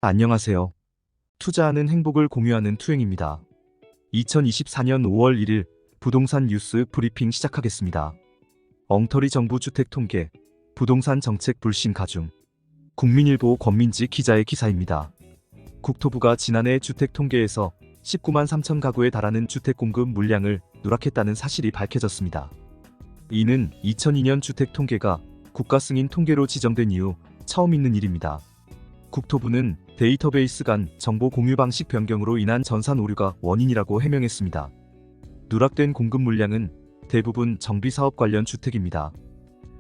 안녕하세요. 투자하는 행복을 공유하는 투행입니다. 2024년 5월 1일 부동산 뉴스 브리핑 시작하겠습니다. 엉터리 정부 주택 통계, 부동산 정책 불신 가중. 국민일보 권민지 기자의 기사입니다. 국토부가 지난해 주택 통계에서 19만 3천 가구에 달하는 주택 공급 물량을 누락했다는 사실이 밝혀졌습니다. 이는 2002년 주택 통계가 국가 승인 통계로 지정된 이후 처음 있는 일입니다. 국토부는 데이터베이스 간 정보 공유 방식 변경으로 인한 전산 오류가 원인이라고 해명했습니다. 누락된 공급 물량은 대부분 정비사업 관련 주택입니다.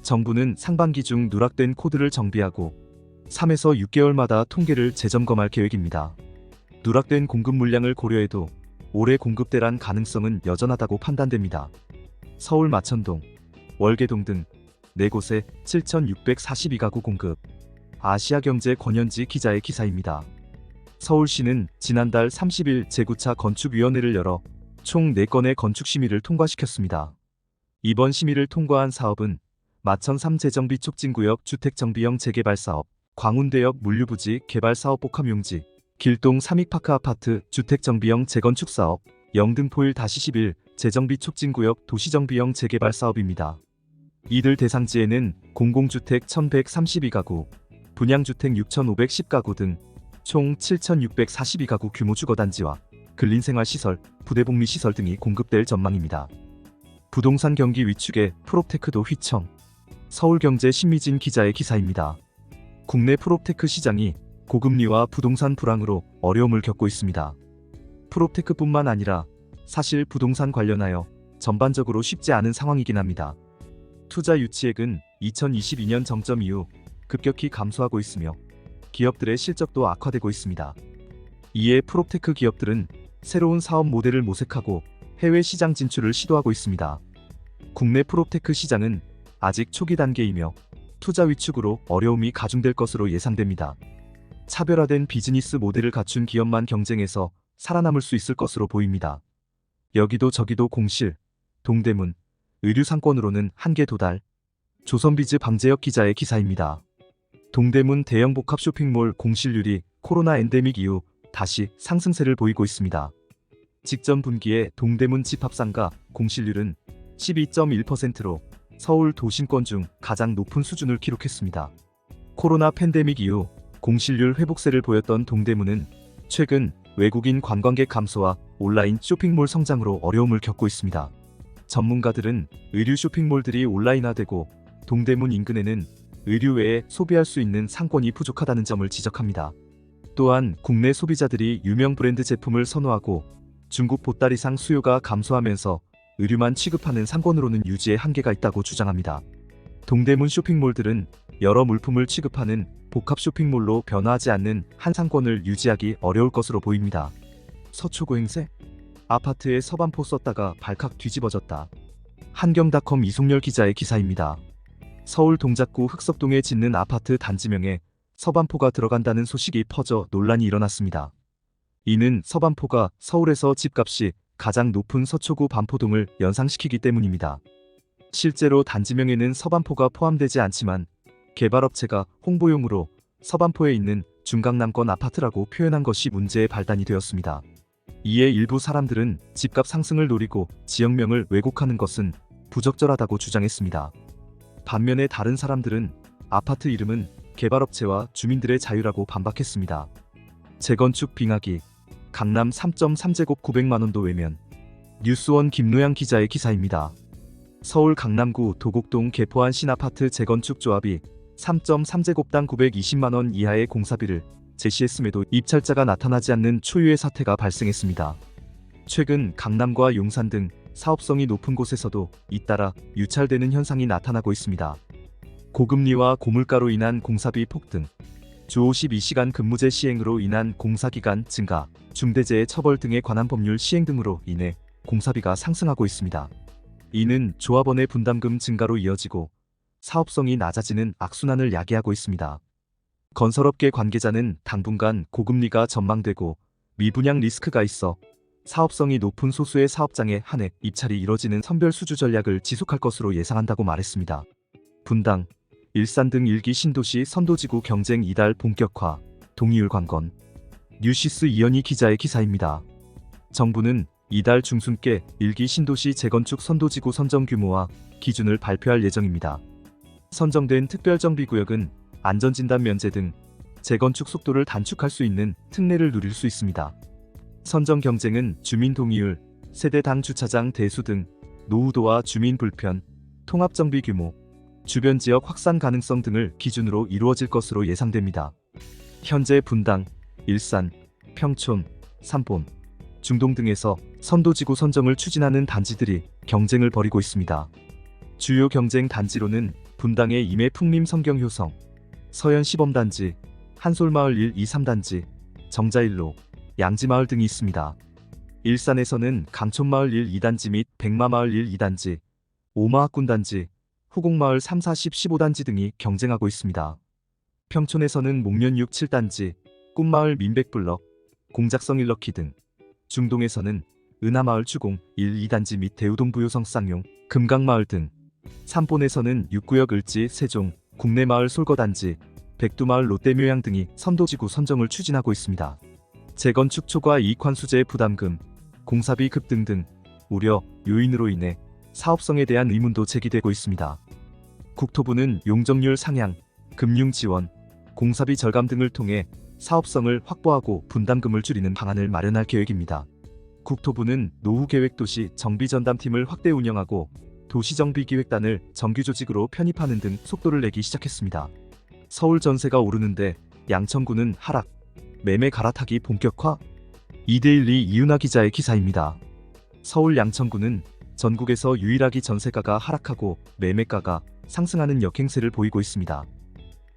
정부는 상반기 중 누락된 코드를 정비하고 3에서 6개월마다 통계를 재점검할 계획입니다. 누락된 공급 물량을 고려해도 올해 공급대란 가능성은 여전하다고 판단됩니다. 서울 마천동, 월계동 등 4곳에 7,642가구 공급. 아시아경제 권현지 기자의 기사입니다. 서울시는 지난달 30일 제9차 건축위원회를 열어 총 4건의 건축심의를 통과시켰습니다. 이번 심의를 통과한 사업은 마천 3재정비 촉진구역 주택정비형 재개발사업, 광운대역 물류부지 개발사업 복합용지, 길동 삼익파크 아파트 주택정비형 재건축사업, 영등포일 -11 재정비 촉진구역 도시정비형 재개발사업입니다. 이들 대상지에는 공공주택 1,132가구, 분양주택 6,510가구 등 총 7,642가구 규모 주거단지와 근린생활시설, 부대복리시설 등이 공급될 전망입니다. 부동산 경기 위축에 프롭테크도 휘청. 서울경제 신미진 기자의 기사입니다. 국내 프롭테크 시장이 고금리와 부동산 불황으로 어려움을 겪고 있습니다. 프롭테크뿐만 아니라 사실 부동산 관련하여 전반적으로 쉽지 않은 상황이긴 합니다. 투자 유치액은 2022년 정점 이후 급격히 감소하고 있으며 기업들의 실적도 악화되고 있습니다. 이에 프롭테크 기업들은 새로운 사업 모델을 모색하고 해외 시장 진출을 시도하고 있습니다. 국내 프롭테크 시장은 아직 초기 단계이며 투자 위축으로 어려움이 가중될 것으로 예상됩니다. 차별화된 비즈니스 모델을 갖춘 기업만 경쟁해서 살아남을 수 있을 것으로 보입니다. 여기도 저기도 공실, 동대문, 의류 상권으로는 한계 도달. 조선비즈 방재혁 기자의 기사입니다. 동대문 대형 복합 쇼핑몰 공실률이 코로나 엔데믹 이후 다시 상승세를 보이고 있습니다. 직전 분기에 동대문 집합상가 공실률은 12.1%로 서울 도심권 중 가장 높은 수준을 기록했습니다. 코로나 팬데믹 이후 공실률 회복세를 보였던 동대문은 최근 외국인 관광객 감소와 온라인 쇼핑몰 성장으로 어려움을 겪고 있습니다. 전문가들은 의류 쇼핑몰들이 온라인화되고 동대문 인근에는 의류 외에 소비할 수 있는 상권이 부족하다는 점을 지적합니다. 또한 국내 소비자들이 유명 브랜드 제품을 선호하고 중국 보따리상 수요가 감소하면서 의류만 취급하는 상권으로는 유지에 한계가 있다고 주장합니다. 동대문 쇼핑몰들은 여러 물품을 취급하는 복합 쇼핑몰로 변화하지 않는 한 상권을 유지하기 어려울 것으로 보입니다. 서초구 행세? 아파트에 서반포 썼다가 발칵 뒤집어졌다. 한경닷컴 이송열 기자의 기사입니다. 서울 동작구 흑석동에 짓는 아파트 단지명에 서반포가 들어간다는 소식이 퍼져 논란이 일어났습니다. 이는 서반포가 서울에서 집값이 가장 높은 서초구 반포동을 연상시키기 때문입니다. 실제로 단지명에는 서반포가 포함되지 않지만 개발업체가 홍보용으로 서반포에 있는 중강남권 아파트라고 표현한 것이 문제의 발단이 되었습니다. 이에 일부 사람들은 집값 상승을 노리고 지역명을 왜곡하는 것은 부적절하다고 주장했습니다. 반면에 다른 사람들은 아파트 이름은 개발업체와 주민들의 자유라고 반박했습니다. 재건축 빙하기, 강남 3.3제곱 900만원도 외면. 뉴스원 김노양 기자의 기사입니다. 서울 강남구 도곡동 개포한 신아파트 재건축 조합이 3.3제곱당 920만원 이하의 공사비를 제시했음에도 입찰자가 나타나지 않는 초유의 사태가 발생했습니다. 최근 강남과 용산 등 사업성이 높은 곳에서도 잇따라 유찰되는 현상이 나타나고 있습니다. 고금리와 고물가로 인한 공사비 폭등, 주 52시간 근무제 시행으로 인한 공사기간 증가, 중대재해 처벌 등에 관한 법률 시행 등으로 인해 공사비가 상승하고 있습니다. 이는 조합원의 분담금 증가로 이어지고 사업성이 낮아지는 악순환을 야기하고 있습니다. 건설업계 관계자는 당분간 고금리가 전망되고 미분양 리스크가 있어 사업성이 높은 소수의 사업장에 한해 입찰이 이뤄지는 선별수주 전략을 지속할 것으로 예상한다고 말했습니다. 분당, 일산 등 일기 신도시 선도지구 경쟁 이달 본격화, 동의율 관건. 뉴시스 이현희 기자의 기사입니다. 정부는 이달 중순께 1기 신도시 재건축 선도지구 선정 규모와 기준을 발표할 예정입니다. 선정된 특별정비구역은 안전진단 면제 등 재건축 속도를 단축할 수 있는 특례를 누릴 수 있습니다. 선정 경쟁은 주민 동의율, 세대당 주차장 대수 등 노후도와 주민 불편, 통합정비 규모, 주변 지역 확산 가능성 등을 기준으로 이루어질 것으로 예상됩니다. 현재 분당, 일산, 평촌, 삼본, 중동 등에서 선도지구 선정을 추진하는 단지들이 경쟁을 벌이고 있습니다. 주요 경쟁 단지로는 분당의 임해 풍림 성경효성, 서현 시범단지, 한솔마을 1, 2, 3단지, 정자일로, 양지마을 등이 있습니다. 일산에서는 강촌마을 1, 2단지 및 백마마을 1, 2단지, 오마학군단지, 후곡마을 3, 4, 10, 15단지 등이 경쟁하고 있습니다. 평촌에서는 목련 6, 7단지, 꿈마을 민백블럭, 공작성 1럭키 등, 중동에서는 은하마을 주공 1, 2단지 및 대우동 부요성 쌍용, 금강마을 등, 삼본에서는 6구역 을지, 세종, 국내마을 솔거단지, 백두마을 롯데묘양 등이 선도지구 선정을 추진하고 있습니다. 재건축 초과 이익환수제 부담금, 공사비 급등 등 우려, 요인으로 인해 사업성에 대한 의문도 제기되고 있습니다. 국토부는 용적률 상향, 금융 지원, 공사비 절감 등을 통해 사업성을 확보하고 분담금을 줄이는 방안을 마련할 계획입니다. 국토부는 노후계획도시 정비전담팀을 확대 운영하고 도시정비기획단을 정규 조직으로 편입하는 등 속도를 내기 시작했습니다. 서울 전세가 오르는데 양천구는 하락, 매매 갈아타기 본격화. 이데일리 이윤아 기자의 기사입니다. 서울 양천구는 전국에서 유일하게 전세가가 하락하고 매매가가 상승하는 역행세를 보이고 있습니다.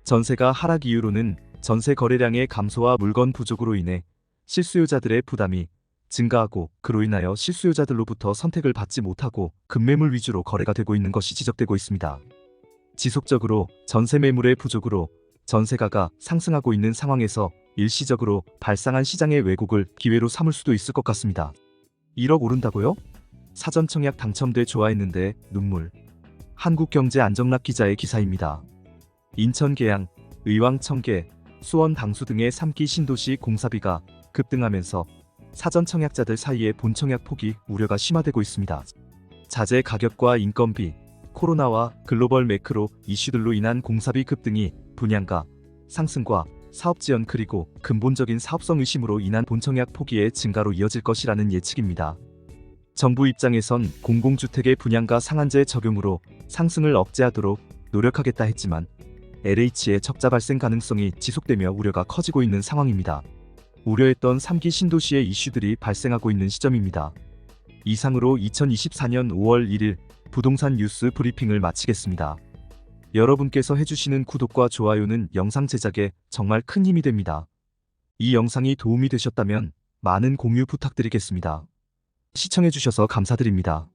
전세가 하락 이유로는 전세 거래량의 감소와 물건 부족으로 인해 실수요자들의 부담이 증가하고 그로 인하여 실수요자들로부터 선택을 받지 못하고 급매물 위주로 거래가 되고 있는 것이 지적되고 있습니다. 지속적으로 전세 매물의 부족으로 전세가가 상승하고 있는 상황에서 일시적으로 발생한 시장의 왜곡을 기회로 삼을 수도 있을 것 같습니다. 1억 오른다고요? 사전 청약 당첨돼 좋아했는데 눈물. 한국경제안정락 기자의 기사입니다. 인천 계양, 의왕 청계, 수원 당수 등의 3기 신도시 공사비가 급등하면서 사전 청약자들 사이에 본청약 포기 우려가 심화되고 있습니다. 자재 가격과 인건비, 코로나와 글로벌 매크로 이슈들로 인한 공사비 급등이 분양가 상승과 사업 지연 그리고 근본적인 사업성 의심으로 인한 본청약 포기의 증가로 이어질 것이라는 예측입니다. 정부 입장에선 공공주택의 분양가 상한제 적용으로 상승을 억제하도록 노력하겠다 했지만 LH의 적자 발생 가능성이 지속되며 우려가 커지고 있는 상황입니다. 우려했던 3기 신도시의 이슈들이 발생하고 있는 시점입니다. 이상으로 2024년 5월 1일 부동산 뉴스 브리핑을 마치겠습니다. 여러분께서 해주시는 구독과 좋아요는 영상 제작에 정말 큰 힘이 됩니다. 이 영상이 도움이 되셨다면 많은 공유 부탁드리겠습니다. 시청해주셔서 감사드립니다.